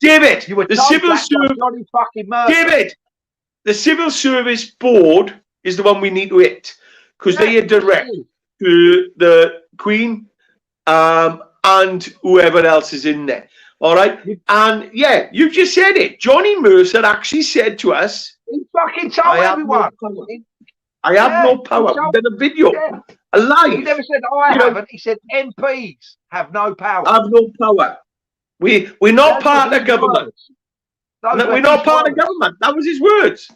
David, you were the civil service. David, the Civil Service Board is the one we need to hit, because they are direct to the Queen and whoever else is in there. All right, and yeah, you just said it. Johnny Mercer actually said to us, "He fucking told everyone, I have no power." We've done a video, a live. He never said I haven't. He said MPs have no power. Have no power. We're not part of the government. We're not part of government. That was his words.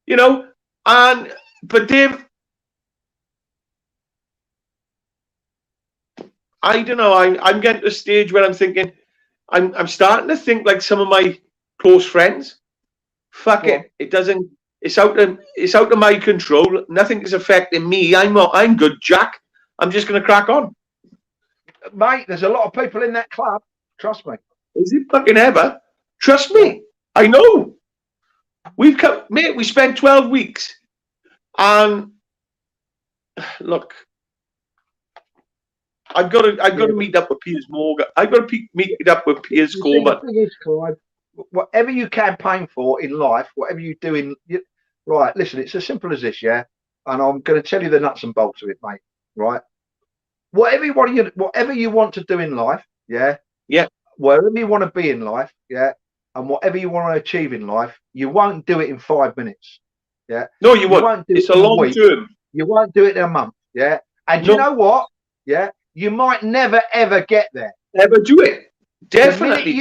You know, but Dave, I don't know. I'm getting to a stage where I'm thinking, I'm starting to think like some of my close friends. Fuck it. It doesn't. It's out of my control. Nothing is affecting me. I'm good, Jack. I'm just gonna crack on, mate. There's a lot of people in that club. Trust me. Is it fucking ever? Trust me. I know. Mate. We spent 12 weeks, and look. I've got to meet up with Piers Morgan. I've got to meet up with Piers Coleman. The thing is, Clive, whatever you campaign for in life, whatever you do right, listen, it's as simple as this, yeah? And I'm going to tell you the nuts and bolts of it, mate, right? Whatever you want to do in life, yeah? Wherever you want to be in life, yeah? And whatever you want to achieve in life, you won't do it in 5 minutes, yeah? No, you won't. It's a long term. You won't do it in a month, yeah? And you know what? Yeah? You might never, ever get there. Never do it. Definitely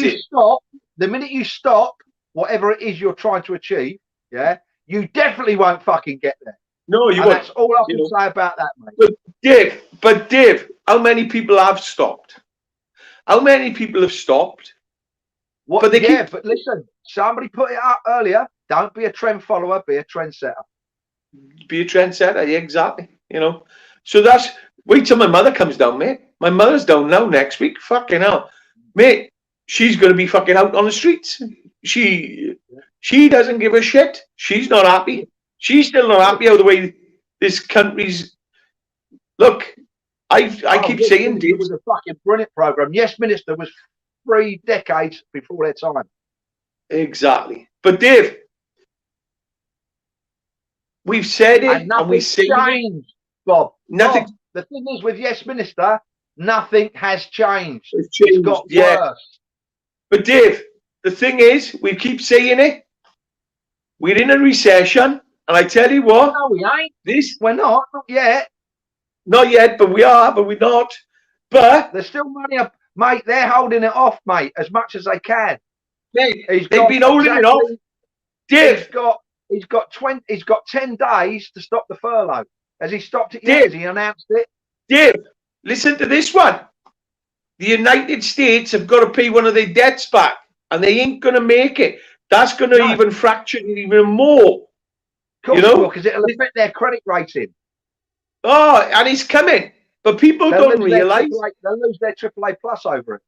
The minute you stop, whatever it is you're trying to achieve, yeah, you definitely won't fucking get there. No, you won't. That's all I can say about that, mate. But Dave, how many people have stopped? How many people have stopped? But listen, somebody put it up earlier. Don't be a trend follower, be a trendsetter. Be a trendsetter, yeah, exactly. You know, so that's. Wait till my mother comes down, mate. My mother's down now next week. Fucking hell, mate. She's going to be fucking out on the streets. She doesn't give a shit. She's not happy. She's still not happy how the way this country's. Look, I keep saying it was a fucking brilliant program. Yes, Minister was 3 decades before their time. Exactly. But Dave, we've said it and we say changed, Bob. Nothing. Bob, the thing is with Yes Minister, nothing has changed. It's got worse. But Dave, the thing is, we keep saying it. We're in a recession, and I tell you what. No, we ain't. We're not yet. Not yet, but we are, but we're not. But there's still money up, mate. They're holding it off, mate, as much as they can. Mate, they've been holding it off. Dave, he's got 10 days to stop the furlough. Has he stopped it yet? Has he announced it? Dave, listen to this one. The United States have got to pay one of their debts back, and they ain't going to make it. That's going to even fracture it even more. You know, because it'll affect their credit rating. Oh, and it's coming, but people don't realise they'll lose their AAA plus over it.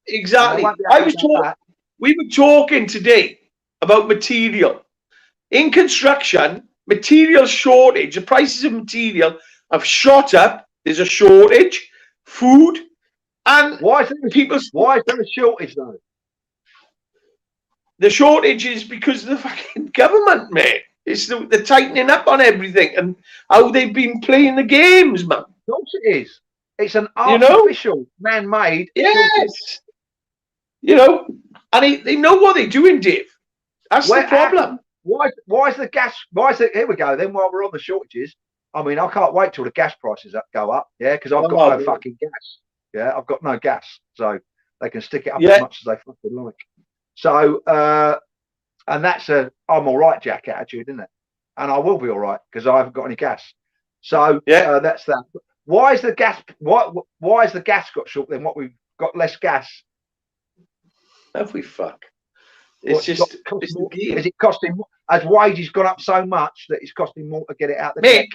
Exactly. We were talking today about material in construction. Material shortage. The prices of material have shot up. There's a shortage. Food. And why is there a shortage though? The shortage is because of the fucking government, mate. It's the tightening up on everything and how they've been playing the games, man. Of course it is. It's an artificial, man-made. Yes. Shortage. You know, and they know what they're doing, Dave. That's the problem. Why is the gas? Here we go. Then while we're on the shortages, I mean, I can't wait till the gas prices go up. Yeah, because I've got no fucking gas. Yeah, I've got no gas, so they can stick it up as much as they fucking like. So, and that's I'm all right, Jack attitude, isn't it? And I will be all right because I haven't got any gas. So that's that. Why is the gas? Why is the gas got short then? What we've got less gas? Have we fuck? It's is it costing? Has wages gone up so much that it's costing more to get it out the Mick,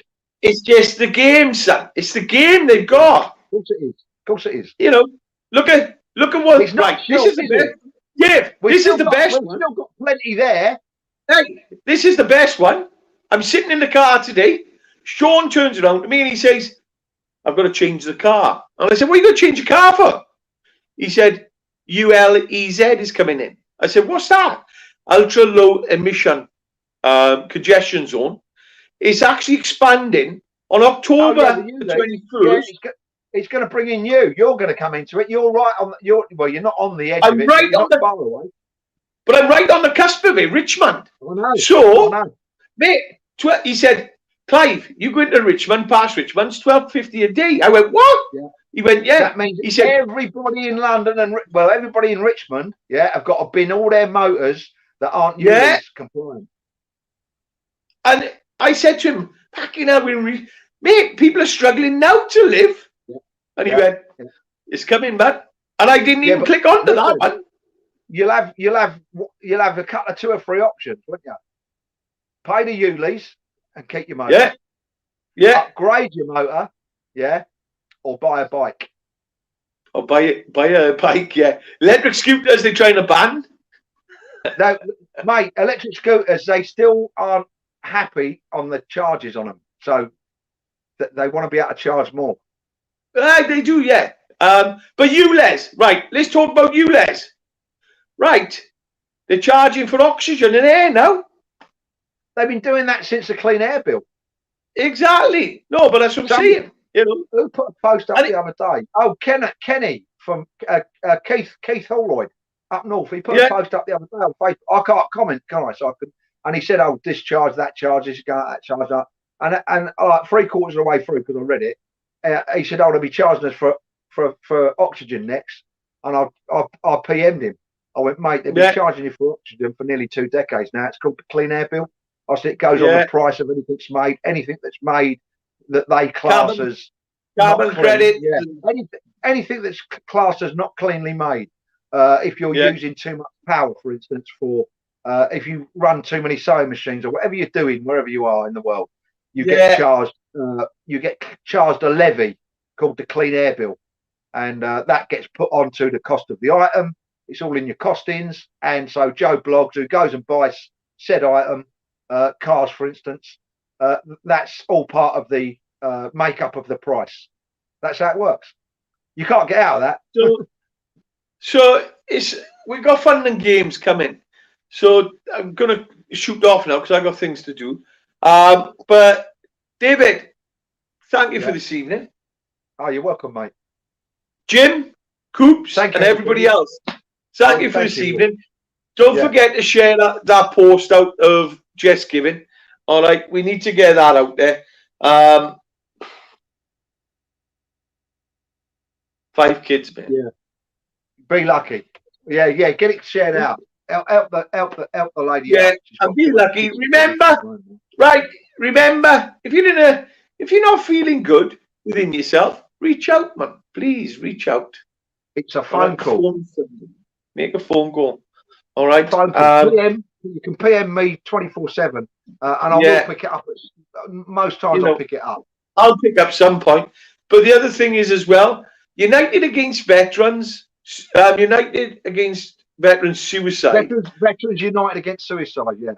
it's just the game, son. It's the game they've got. Of course it is. Of course it is. You know, look at what it's not. This is the best. Yeah, this is the best one. We've still got plenty there. Hey, this is the best one. I'm sitting in the car today. Sean turns around to me and he says, "I've got to change the car." And I said, "What are you going to change your car for?" He said, "ULEZ is coming in." I said, "What's that?" Ultra low emission congestion zone. It's actually expanding on October the 21st. Yeah, it's going to bring in you. You're going to come into it. You're right on. You're not on the edge of it. Right on the far away. But I'm right on the cusp of it, Richmond. I know. So, mate, he said, "Clive, you go into Richmond, past Richmond's $12.50 a day." I went, "What?" Yeah. He went, "Yeah." That means he said, everybody in London and everybody in Richmond, have got to bin all their motors that aren't ULEZ compliant. And I said to him, "Fucking hell, mate, people are struggling now to live." Yeah. And he went, "It's coming, man." And I didn't even click onto that one. You'll have a couple of 2 or 3 options, won't you? Pay the ULEZ and keep your motor. Yeah. Yeah. Upgrade your motor, or buy a bike. Or buy a bike, yeah. Electric scooters they're trying to ban. No, mate, electric scooters, they still aren't happy on the charges on them. So they want to be able to charge more. They do, yeah. But ULEZ, right, let's talk about ULEZ. Right. They're charging for oxygen and air now. They've been doing that since the Clean Air Bill. Exactly. No, but that's what I'm saying. You know, who put a post up the other day? Oh, Kenny from Keith Holroyd up north. He put a post up the other day on Facebook. I can't comment, can I? So I could, and he said, "Oh, this charge, that charge, this going that charge, that." And 3/4 of the way through, because I read it, he said, "Oh, they'll be charging us for oxygen next." And I PM'd him. I went, "Mate, they've been charging you for oxygen for nearly 2 decades now. It's called the Clean Air Bill." I said, "It goes on the price of anything that's made that they class as carbon credit. Yeah. Anything that's classed as not cleanly made. If you're using too much power, for instance, for if you run too many sewing machines or whatever you're doing, wherever you are in the world, you get charged. You get charged a levy called the Clean Air Bill, and that gets put onto the cost of the item. It's all in your costings, and so Joe Bloggs, who goes and buys said item, cars, for instance, that's all part of the makeup of the price. That's how it works. You can't get out of that. So we got fun and games coming. So I'm gonna shoot off now because I got things to do. But David, thank you for this evening. Oh, you're welcome, mate. Jim, Coops, and everybody else, thank you for this evening. Don't forget to share that post out of Just Giving. All right, we need to get that out there. 5 kids, man. Yeah. Be lucky. Yeah, get it shared out. Help the lady. Yeah, out. and be lucky. Remember, if you're not feeling good within yourself, reach out, man. Please reach out. It's a phone call. Make a phone call. All right. PM, you can PM me 24/7, and I will pick it up. Most times I'll pick it up. I'll pick up some point. But the other thing is as well, United against veterans. United against veterans suicide. Veterans United against suicide. Yeah.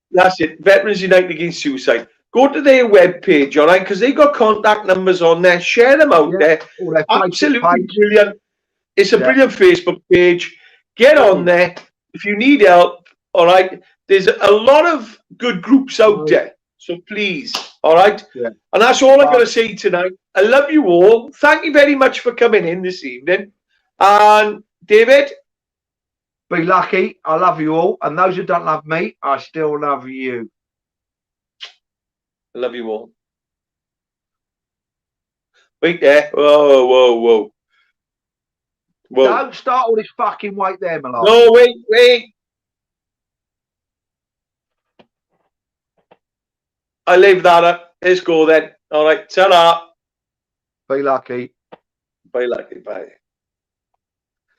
That's it. Veterans United against suicide. Go to their webpage, all right? Because they got contact numbers on there. Share them out there. Absolutely brilliant. It's a brilliant Facebook page. Get on there. If you need help, all right? There's a lot of good groups out there. So please, all right? Yeah. And that's all I'm going to say tonight. I love you all. Thank you very much for coming in this evening. And David? Be lucky. I love you all. And those who don't love me, I still love you. I love you all. Wait there. Whoa. Don't start all this fucking weight there, my love. No, wait. I leave that up. Let's go then. All right. Ta-da. Be lucky. Be lucky. Bye.